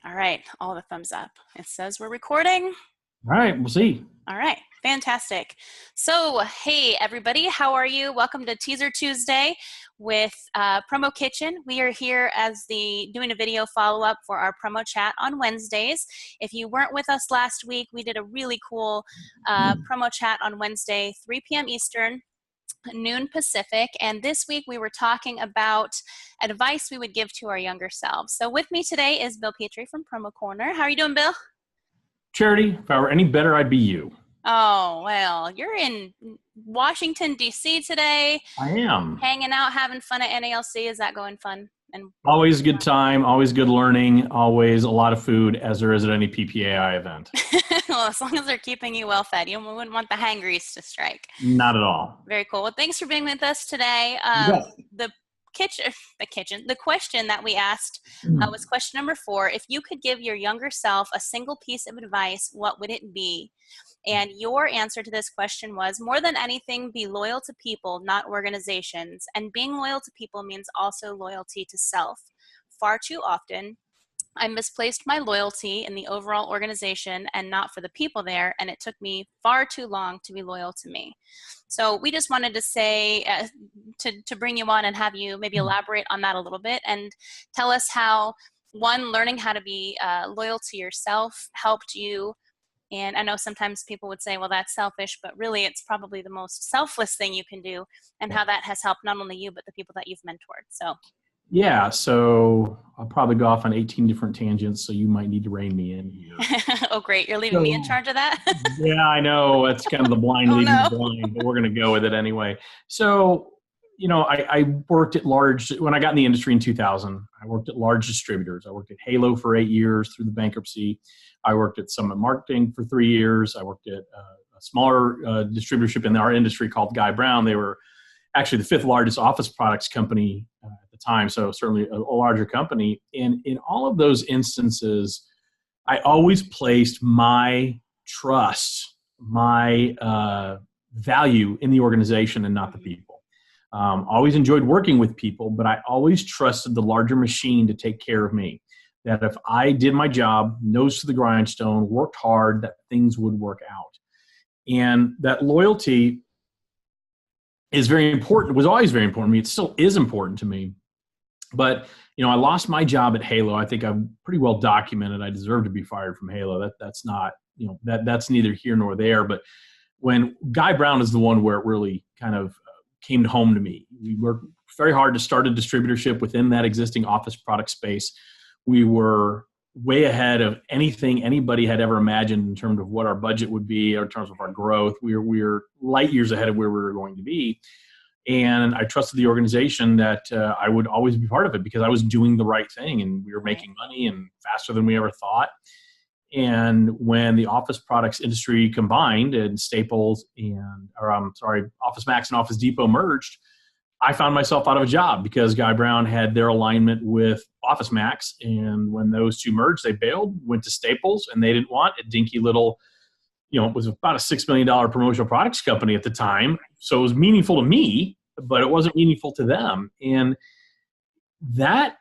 All right, all the thumbs up. It says we're recording. All right, we'll see. All right, fantastic. So, hey everybody, how are you? Welcome to Teaser Tuesday with PromoKitchen. We are here as doing a video follow-up for our promo chat on Wednesdays. If you weren't with us last week, we did a really cool promo chat on Wednesday, 3 p.m. Eastern, noon Pacific, and this week we were talking about advice we would give to our younger selves. So with me today is Bill Petrie from Promo Corner. How are you doing, Bill? Charity, if I were any better, I'd be you. Oh, well, you're in Washington, D.C. today. I am. Hanging out, having fun at NALC. Is that going fun? And always a good time, always good learning, always a lot of food, as there is at any PPAI event. Well, as long as they're keeping you well fed, you wouldn't want the hangries to strike. Not at all. Very cool. Well, thanks for being with us today. The question that we asked was question number 4. If you could give your younger self a single piece of advice, what would it be? And your answer to this question was, more than anything, be loyal to people, not organizations. And being loyal to people means also loyalty to self. Far too often, I misplaced my loyalty in the overall organization and not for the people there, and it took me far too long to be loyal to me. So we just wanted to say, to bring you on and have you maybe elaborate on that a little bit and tell us how, one, learning how to be loyal to yourself helped you. And I know sometimes people would say, well, that's selfish, but really it's probably the most selfless thing you can do, and how that has helped not only you, but the people that you've mentored. So. Yeah, so I'll probably go off on 18 different tangents, so you might need to rein me in here. Oh, great. You're leaving me in charge of that? Yeah, I know. It's kind of the blind leading the blind, but we're going to go with it anyway. So, I worked at large, when I got in the industry in 2000, I worked at large distributors. I worked at Halo for 8 years through the bankruptcy. I worked at Summit Marketing for 3 years. I worked at a smaller distributorship in our industry called Guy Brown. They were actually the 5th largest office products company at the time, so certainly a larger company. And in all of those instances, I always placed my trust, my value in the organization and not the people. Always enjoyed working with people, but I always trusted the larger machine to take care of me. That if I did my job, nose to the grindstone, worked hard, that things would work out. And that loyalty is very important. It was always very important to me. It still is important to me. But, I lost my job at Halo. I think I'm pretty well documented. I deserve to be fired from Halo. That's not, that's neither here nor there. But when Guy Brown is the one where it really kind of came home to me. We worked very hard to start a distributorship within that existing office product space. We were way ahead of anything anybody had ever imagined in terms of what our budget would be, or in terms of our growth. We were light years ahead of where we were going to be. And I trusted the organization that I would always be part of it because I was doing the right thing and we were making money and faster than we ever thought. And when the office products industry combined and Office Max and Office Depot merged, I found myself out of a job because Guy Brown had their alignment with Office Max. And when those two merged, they bailed, went to Staples, and they didn't want a dinky little, it was about a $6 million promotional products company at the time. So it was meaningful to me, but it wasn't meaningful to them. And that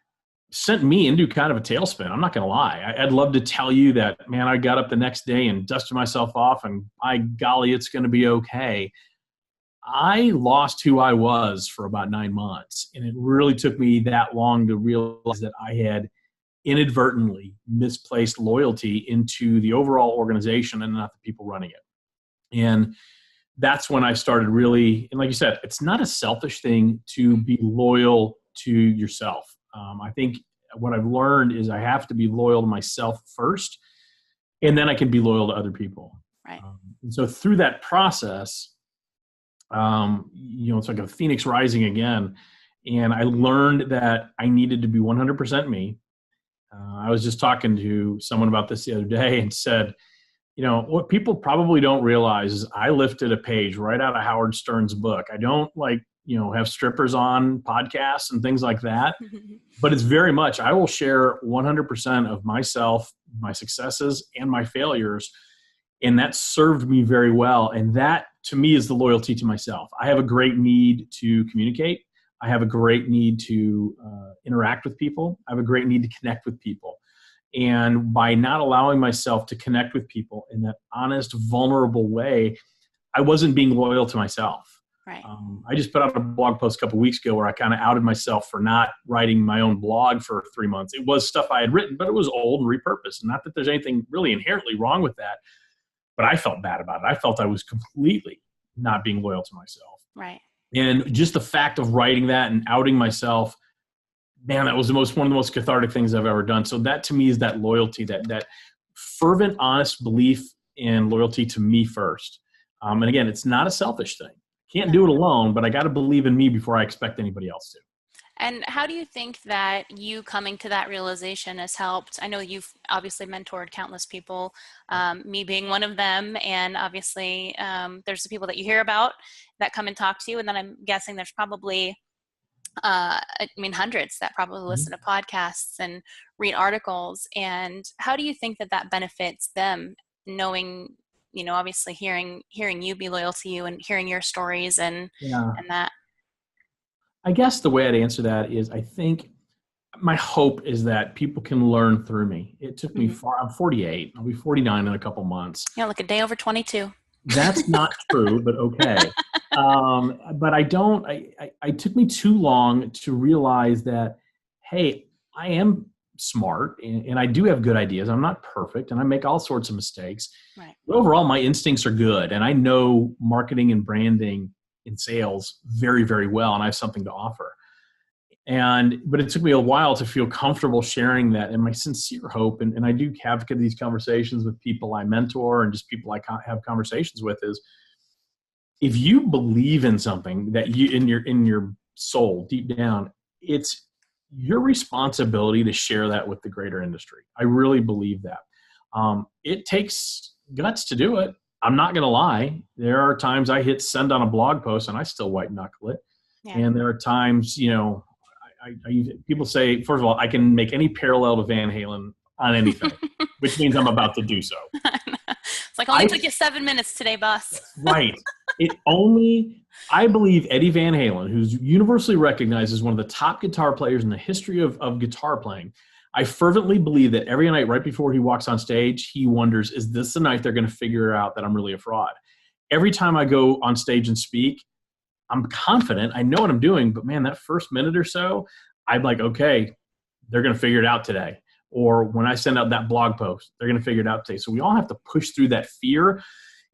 sent me into kind of a tailspin. I'm not going to lie. I'd love to tell you that, man, I got up the next day and dusted myself off and by golly, it's going to be okay. I lost who I was for about 9 months. And it really took me that long to realize that I had inadvertently misplaced loyalty into the overall organization and not the people running it. And that's when I started really, and like you said, it's not a selfish thing to be loyal to yourself. I think what I've learned is I have to be loyal to myself first, and then I can be loyal to other people. Right. And so through that process, it's like a phoenix rising again. And I learned that I needed to be 100% me. I was just talking to someone about this the other day and said, what people probably don't realize is I lifted a page right out of Howard Stern's book. I don't have strippers on podcasts and things like that, but it's very much, I will share 100% of myself, my successes and my failures. And that served me very well. And that to me is the loyalty to myself. I have a great need to communicate. I have a great need to interact with people. I have a great need to connect with people. And by not allowing myself to connect with people in that honest, vulnerable way, I wasn't being loyal to myself. Right. I just put out a blog post a couple of weeks ago where I kind of outed myself for not writing my own blog for 3 months. It was stuff I had written, but it was old and repurposed. Not that there's anything really inherently wrong with that, but I felt bad about it. I felt I was completely not being loyal to myself. Right. And just the fact of writing that and outing myself, man, that was one of the most cathartic things I've ever done. So that to me is that loyalty, that fervent, honest belief and loyalty to me first. And again, it's not a selfish thing. Can't do it alone, but I got to believe in me before I expect anybody else to. And how do you think that you coming to that realization has helped? I know you've obviously mentored countless people, me being one of them. And obviously there's the people that you hear about that come and talk to you. And then I'm guessing there's probably, hundreds that probably listen to podcasts and read articles. And how do you think that that benefits them, knowing, obviously hearing you be loyal to you and hearing your stories and that? I guess the way I'd answer that is I think my hope is that people can learn through me. It took me far. I'm 48. I'll be 49 in a couple months. Yeah, like a day over 22. That's not true, but okay. But it took me too long to realize that, hey, I am smart and I do have good ideas. I'm not perfect and I make all sorts of mistakes. Right. But overall, my instincts are good and I know marketing and branding in sales very, very well, and I have something to offer. But it took me a while to feel comfortable sharing that. And my sincere hope, and I do have these conversations with people I mentor and just people I have conversations with, is if you believe in something that you in your soul deep down, it's your responsibility to share that with the greater industry. I really believe that. It takes guts to do it. I'm not going to lie. There are times I hit send on a blog post and I still white knuckle it. Yeah. And there are times, people say, first of all, I can make any parallel to Van Halen on anything, which means I'm about to do so. It's like, only took you 7 minutes today, boss. Right. I believe Eddie Van Halen, who's universally recognized as one of the top guitar players in the history of guitar playing, I fervently believe that every night right before he walks on stage, he wonders, is this the night they're going to figure out that I'm really a fraud? Every time I go on stage and speak, I'm confident. I know what I'm doing, but man, that first minute or so, I'm like, okay, they're going to figure it out today. Or when I send out that blog post, they're going to figure it out today. So we all have to push through that fear.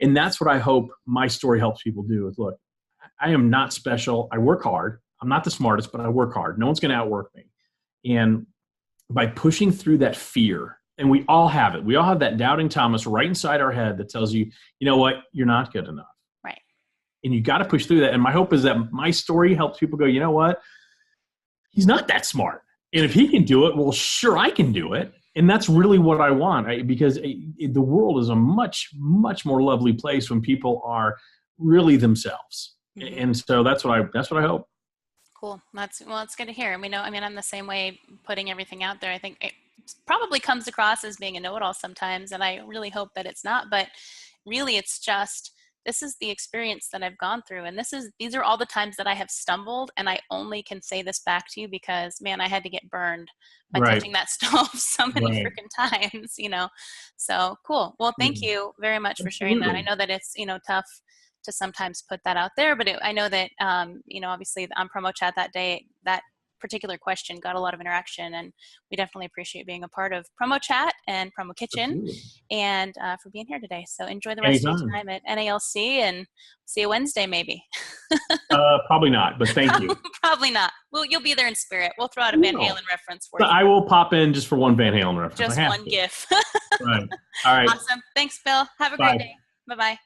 And that's what I hope my story helps people do is, look, I am not special. I work hard. I'm not the smartest, but I work hard. No one's going to outwork me. And by pushing through that fear, and we all have it. We all have that doubting Thomas right inside our head that tells you, you know what, you're not good enough. Right. And you got to push through that. And my hope is that my story helps people go, you know what, he's not that smart. And if he can do it, well, sure, I can do it. And that's really what I want, because the world is a much, much more lovely place when people are really themselves. Mm-hmm. And so that's what I hope. Cool. It's good to hear. I'm the same way, putting everything out there. I think it probably comes across as being a know-it-all sometimes, and I really hope that it's not, but really it's just, this is the experience that I've gone through. And these are all the times that I have stumbled, and I only can say this back to you because, man, I had to get burned by touching that stove so many freaking times, So cool. Well, thank you very much for sharing that. I know that it's, tough to sometimes put that out there, but I know that, obviously on PromoChat that day, that particular question got a lot of interaction, and we definitely appreciate being a part of PromoChat and PromoKitchen and for being here today. So enjoy the rest of your time at NALC, and see you Wednesday, maybe. Probably not, but thank you. Probably not. Well, you'll be there in spirit. We'll throw out a Van Halen reference for you. I will pop in just for one Van Halen reference. Just one GIF. Right. All right. Awesome. Thanks, Bill. Have a great day. Bye-bye.